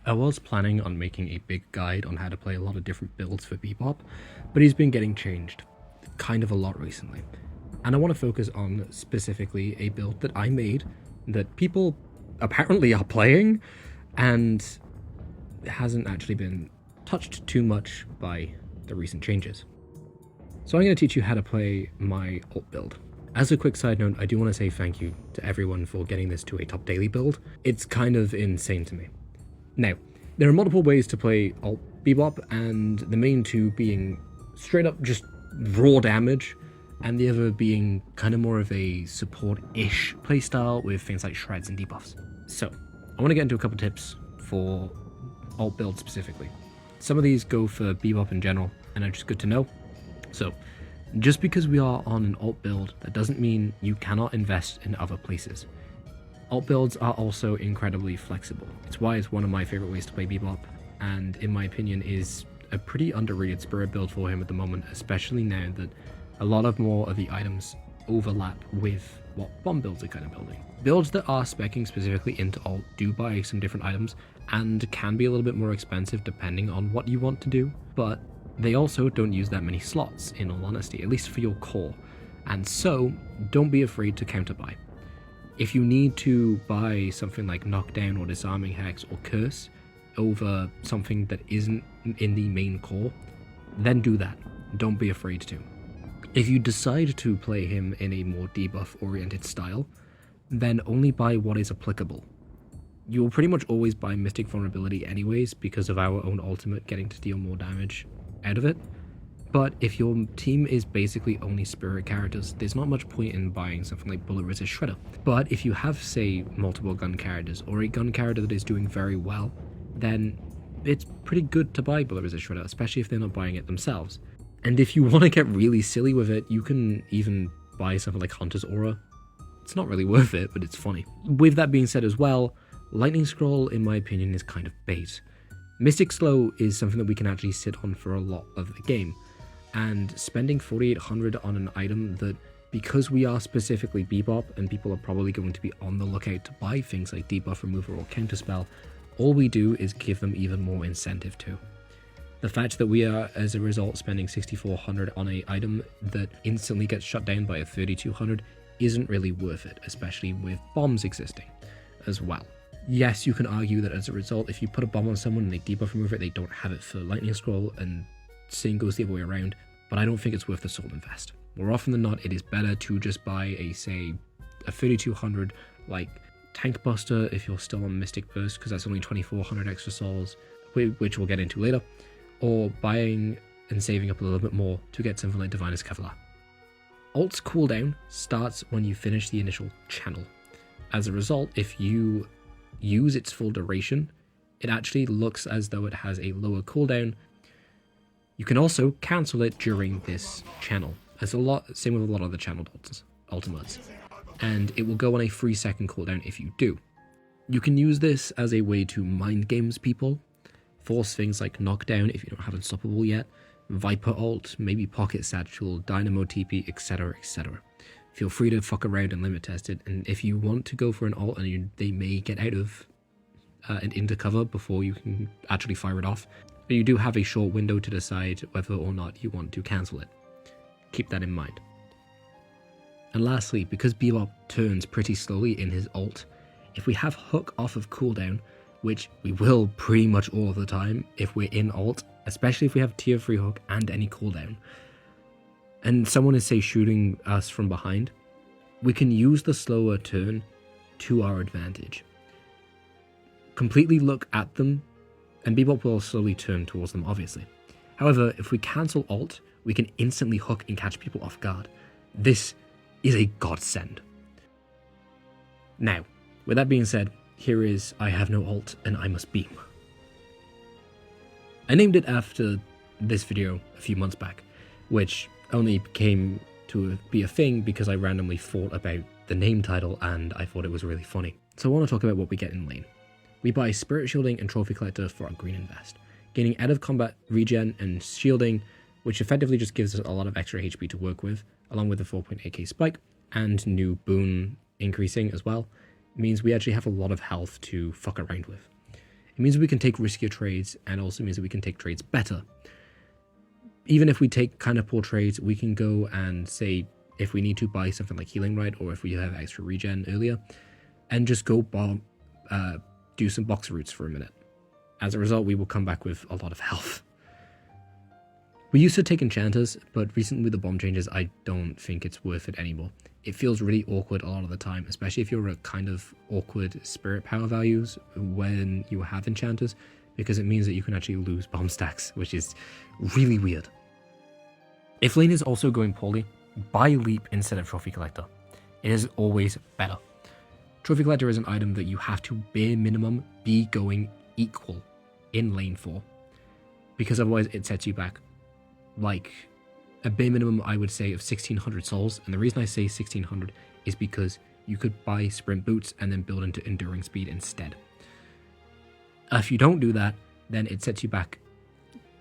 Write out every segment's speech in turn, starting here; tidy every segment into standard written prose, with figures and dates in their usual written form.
I was planning on making a big guide on how to play a lot of different builds for Bebop, but he's been getting changed kind of a lot recently. And I want to focus on specifically a build that I made that people apparently are playing and hasn't actually been touched too much by the recent changes. So I'm going to teach you how to play my alt build. As a quick side note, I do want to say thank you to everyone for getting this to a top daily build. It's kind of insane to me. Now, there are multiple ways to play alt Bebop, and the main two being straight up just raw damage, and the other being kind of more of a support-ish playstyle with things like shreds and debuffs. So, I want to get into a couple tips for alt build specifically. Some of these go for Bebop in general, and are just good to know. So, just because we are on an alt build, that doesn't mean you cannot invest in other places. Alt builds are also incredibly flexible. It's why it's one of my favorite ways to play Bebop, and in my opinion is a pretty underrated spirit build for him at the moment, especially now that a lot of more of the items overlap with what bomb builds are kind of building. Builds that are speccing specifically into alt do buy some different items and can be a little bit more expensive depending on what you want to do, but they also don't use that many slots, in all honesty, at least for your core, and so don't be afraid to counter buy. If you need to buy something like Knockdown or Disarming Hex or Curse over something that isn't in the main core, then do that. Don't be afraid to. If you decide to play him in a more debuff-oriented style, then only buy what is applicable. You will pretty much always buy Mystic Vulnerability anyways because of our own ultimate getting to deal more damage out of it. But if your team is basically only spirit characters, there's not much point in buying something like Bullet Resist Shredder. But if you have, say, multiple gun characters, or a gun character that is doing very well, then it's pretty good to buy Bullet Resist Shredder, especially if they're not buying it themselves. And if you want to get really silly with it, you can even buy something like Hunter's Aura. It's not really worth it, but it's funny. With that being said as well, Lightning Scroll, in my opinion, is kind of bait. Mystic Slow is something that we can actually sit on for a lot of the game. And spending 4,800 on an item that, because we are specifically Bebop and people are probably going to be on the lookout to buy things like debuff remover or counterspell, all we do is give them even more incentive to. The fact that we are, as a result, spending 6,400 on an item that instantly gets shut down by a 3,200 isn't really worth it, especially with bombs existing as well. Yes, you can argue that as a result, if you put a bomb on someone and they debuff remove it, they don't have it for Lightning Scroll, and same goes the other way around, but I don't think it's worth the soul invest. More often than not, it is better to just buy a, say, a 3,200 like Tank Buster if you're still on Mystic Burst, because that's only 2,400 extra souls, which we'll get into later, or buying and saving up a little bit more to get something like Diviner's Kevlar. Alt's cooldown starts when you finish the initial channel. As a result, if you use its full duration, it actually looks as though it has a lower cooldown. You can also cancel it during this channel, same with a lot of the channeled ultimates, and it will go on a 3-second cooldown if you do. You can use this as a way to mind games people, force things like Knockdown if you don't have Unstoppable yet, Viper ult, maybe Pocket Satchel, Dynamo TP, etc, etc. Feel free to fuck around and limit test it, and if you want to go for an ult and they may get out of and into cover before you can actually fire it off, but you do have a short window to decide whether or not you want to cancel it. Keep that in mind. And lastly, because Bebop turns pretty slowly in his ult, if we have Hook off of cooldown, which we will pretty much all of the time if we're in ult, especially if we have tier 3 Hook and any cooldown, and someone is, say, shooting us from behind, we can use the slower turn to our advantage. Completely look at them, and Bebop will slowly turn towards them, obviously. However, if we cancel ult, we can instantly hook and catch people off guard. This is a godsend. Now, with that being said, here is I have no ult and I must beam. I named it after this video a few months back, which only came to be a thing because I randomly thought about the name title and I thought it was really funny. So I want to talk about what we get in lane. We buy Spirit Shielding and Trophy Collector for our green invest, gaining out of combat regen and shielding, which effectively just gives us a lot of extra HP to work with, along with the 4.8k spike, and new boon increasing as well, means we actually have a lot of health to fuck around with. It means we can take riskier trades, and also means that we can take trades better. Even if we take kind of poor trades, we can go and say, if we need to buy something like Healing Rite, or if we have extra regen earlier, and just go do some box roots for a minute. As a result, we will come back with a lot of health. We used to take enchanters, but recently with the bomb changes, I don't think it's worth it anymore. It feels really awkward a lot of the time, especially if you're a kind of awkward spirit power values when you have enchanters, because it means that you can actually lose bomb stacks, which is really weird. If lane is also going poorly, buy Leap instead of Trophy Collector. It is always better. Trophy Collector is an item that you have to bare minimum be going equal in lane for, because otherwise it sets you back. Like a bare minimum, I would say, of 1600 souls, and the reason I say 1600 is because you could buy sprint boots and then build into enduring speed instead. If you don't do that, then it sets you back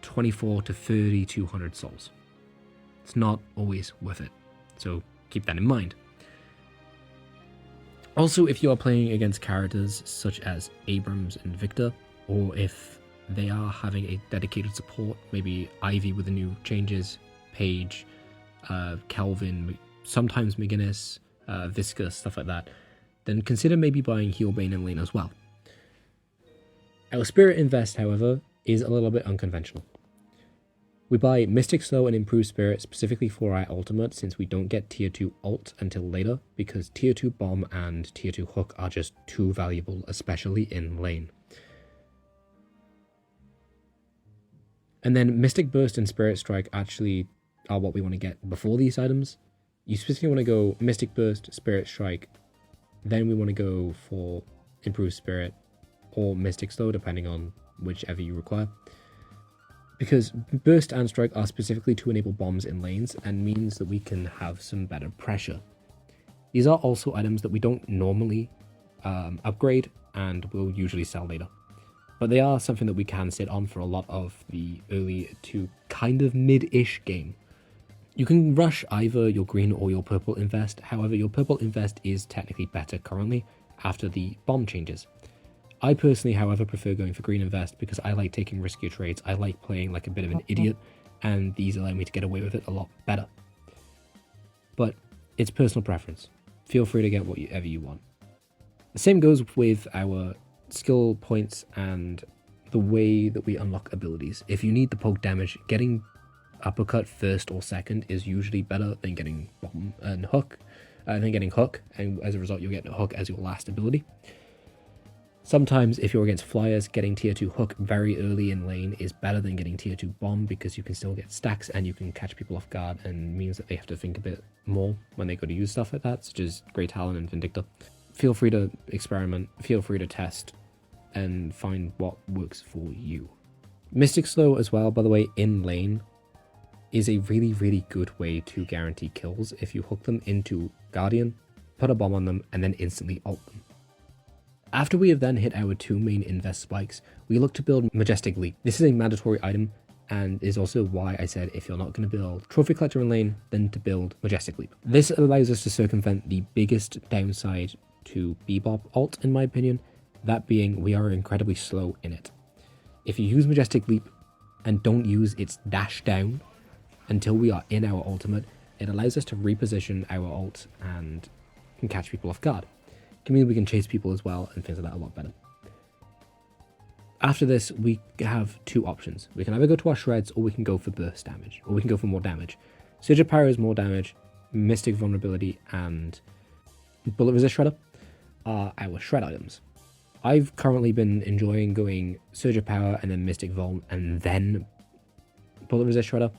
24 to 3200 souls. It's not always worth it, so keep that in mind. Also, if you are playing against characters such as Abrams and Victor, or if they are having a dedicated support, maybe Ivy with the new changes, Paige, Kelvin, sometimes McGinnis, Visca, stuff like that, then consider maybe buying Healbane in lane as well. Our Spirit Invest, however, is a little bit unconventional. We buy Mystic Slow and Improved Spirit specifically for our ultimate, since we don't get tier 2 ult until later, because tier 2 bomb and tier 2 hook are just too valuable, especially in lane. And then Mystic Burst and Spirit Strike actually are what we want to get before these items. You specifically want to go Mystic Burst, Spirit Strike, then we want to go for Improved Spirit or Mystic Slow, depending on whichever you require. Because Burst and Strike are specifically to enable bombs in lanes and means that we can have some better pressure. These are also items that we don't normally upgrade and will usually sell later. But they are something that we can sit on for a lot of the early to kind of mid-ish game. You can rush either your green or your purple invest, however your purple invest is technically better currently after the bomb changes. I personally, however, prefer going for green invest because I like taking riskier trades. I like playing like a bit of an idiot, and these allow me to get away with it a lot better. But it's personal preference. Feel free to get whatever you want. The same goes with our skill points and the way that we unlock abilities. If you need the poke damage, getting uppercut first or second is usually better than getting bomb and hook, and as a result you'll get a hook as your last ability. Sometimes if you're against flyers, getting tier 2 hook very early in lane is better than getting tier 2 bomb, because you can still get stacks and you can catch people off guard, and means that they have to think a bit more when they go to use stuff like that, such as Grey Talon and Vindictor. Feel free to experiment, feel free to test, and find what works for you. Mystic Slow as well, by the way, in lane, is a really, really good way to guarantee kills if you hook them into Guardian, put a bomb on them, and then instantly ult them. After we have then hit our 2 main invest spikes, we look to build Majestic Leap. This is a mandatory item, and is also why I said if you're not going to build Trophy Collector in lane, then to build Majestic Leap. This allows us to circumvent the biggest downside to Bebop ult, in my opinion, that being we are incredibly slow in it. If you use Majestic Leap and don't use its dash down until we are in our ultimate, it allows us to reposition our ult and can catch people off guard. It means we can chase people as well and things like that a lot better. After this, we have 2 options. We can either go to our shreds, or we can go for burst damage, or we can go for more damage. Surge of Power is more damage, Mystic Vulnerability and Bullet Resist Shredder are our shred items. I've currently been enjoying going Surge of Power and then Mystic Vuln and then Bullet Resist Shredder.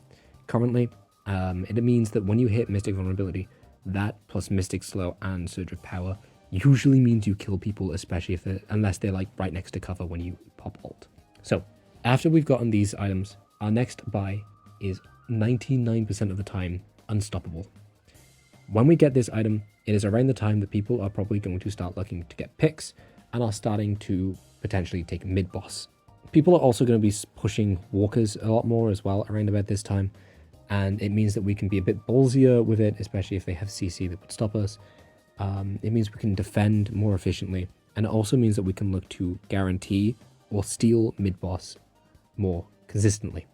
Currently, it means that when you hit Mystic Vulnerability, that plus Mystic Slow and Surge of Power usually means you kill people, especially if unless they're like right next to cover when you pop ult. So after we've gotten these items, our next buy is 99% of the time unstoppable. When we get this item, it is around the time that people are probably going to start looking to get picks and are starting to potentially take mid boss. People are also going to be pushing walkers a lot more as well around about this time, and it means that we can be a bit ballsier with it, especially if they have CC that would stop us. It means we can defend more efficiently, and it also means that we can look to guarantee or steal mid-boss more consistently.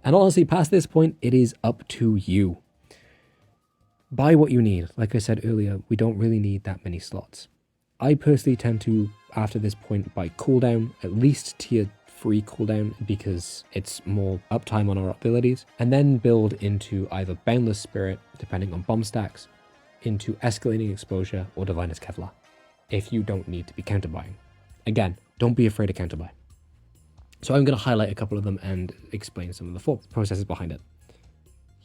And honestly, past this point, it is up to you. Buy what you need. Like I said earlier, we don't really need that many slots. I personally tend to, after this point, buy cooldown, at least tier 3 cooldown, because it's more uptime on our abilities, and then build into either Boundless Spirit, depending on bomb stacks, into Escalating Exposure or Diviner's Kevlar, if you don't need to be counter-buying. Again, don't be afraid to counter-buy. So I'm going to highlight a couple of them and explain some of the thought processes behind it.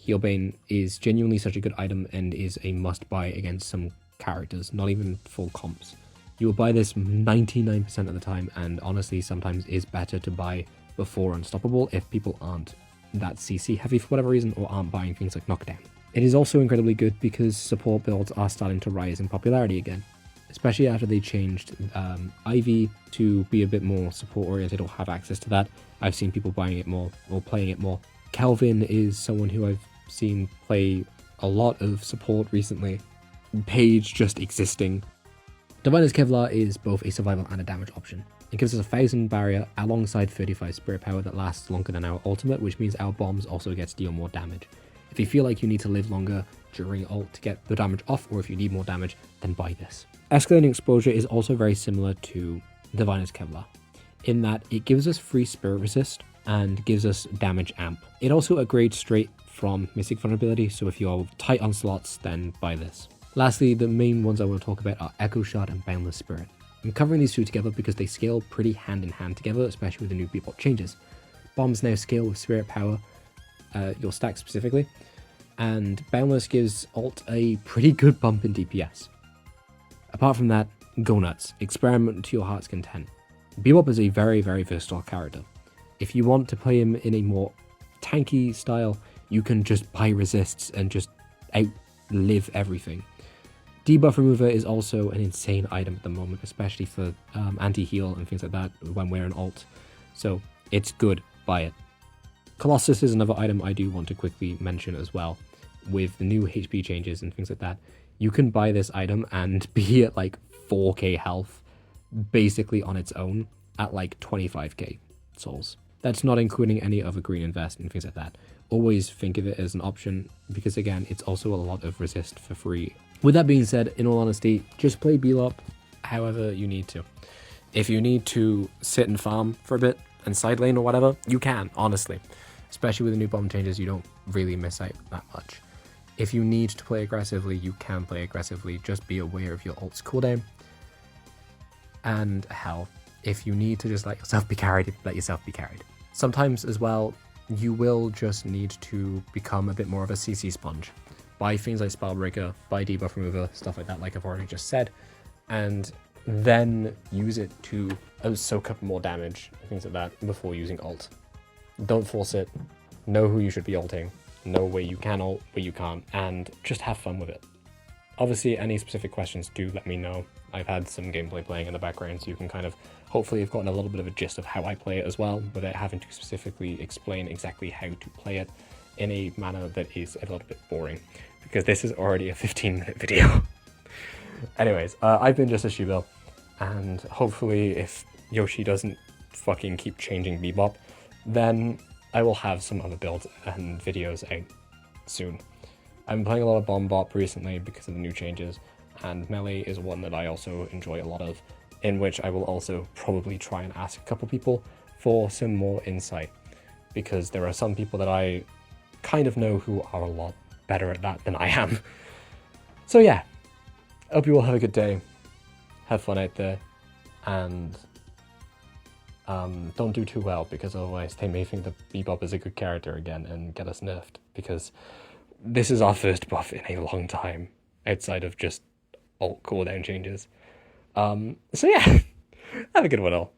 Healbane is genuinely such a good item and is a must-buy against some characters, not even full comps. You will buy this 99% of the time, and honestly sometimes is better to buy before Unstoppable if people aren't that CC heavy for whatever reason or aren't buying things like Knockdown. It is also incredibly good because support builds are starting to rise in popularity again, especially after they changed Ivy to be a bit more support oriented or have access to that. I've seen people buying it more or playing it more. Kelvin is someone who I've seen play a lot of support recently. Paige just existing. Diviner's Kevlar is both a survival and a damage option. It gives us 1000 barrier alongside 35 spirit power that lasts longer than our ultimate, which means our bombs also get to deal more damage. If you feel like you need to live longer during ult to get the damage off, or if you need more damage, then buy this. Escalating Exposure is also very similar to Diviner's Kevlar, in that it gives us free spirit resist and gives us damage amp. It also upgrades straight from Mystic Vulnerability, so if you're tight on slots, then buy this. Lastly, the main ones I want to talk about are Echo Shot and Boundless Spirit. I'm covering these two together because they scale pretty hand in hand together, especially with the new Bebop changes. Bombs now scale with spirit power, your stack specifically, and Boundless gives ult a pretty good bump in DPS. Apart from that, go nuts, experiment to your heart's content. Bebop is a very, very versatile character. If you want to play him in a more tanky style, you can just buy resists and just outlive everything. Debuff Remover is also an insane item at the moment, especially for anti-heal and things like that when we're in ult. So it's good, buy it. Colossus is another item I do want to quickly mention as well. With the new HP changes and things like that, you can buy this item and be at like 4k health basically on its own at like 25k souls. That's not including any other green invest and things like that. Always think of it as an option because again, it's also a lot of resist for free. With that being said, in all honesty, just play Bebop however you need to. If you need to sit and farm for a bit and side lane or whatever, you can, honestly. Especially with the new bomb changes, you don't really miss out that much. If you need to play aggressively, you can play aggressively. Just be aware of your ult's cooldown. And hell, if you need to just let yourself be carried, let yourself be carried. Sometimes as well, you will just need to become a bit more of a CC sponge. Buy things like Spellbreaker, buy Debuff Remover, stuff like that, like I've already just said, and then use it to soak up more damage, things like that, before using ult. Don't force it, know who you should be ulting, know where you can ult, where you can't, and just have fun with it. Obviously, any specific questions, do let me know. I've had some gameplay playing in the background, so you can kind of, hopefully have gotten a little bit of a gist of how I play it as well, without having to specifically explain exactly how to play it in a manner that is a little bit boring, because this is already a 15-minute video. Anyways, I've been Just a Shoebill, and hopefully if Yoshi doesn't fucking keep changing Bebop, then I will have some other builds and videos out soon. I've been playing a lot of Bomb Bop recently because of the new changes, and Melee is one that I also enjoy a lot of, in which I will also probably try and ask a couple people for some more insight, because there are some people that I kind of know who are a lot better at that than I am. So yeah, I hope you all have a good day, have fun out there, and don't do too well, because otherwise they may think that Bebop is a good character again and get us nerfed, because this is our first buff in a long time, outside of just ult cooldown changes. So yeah, have a good one all.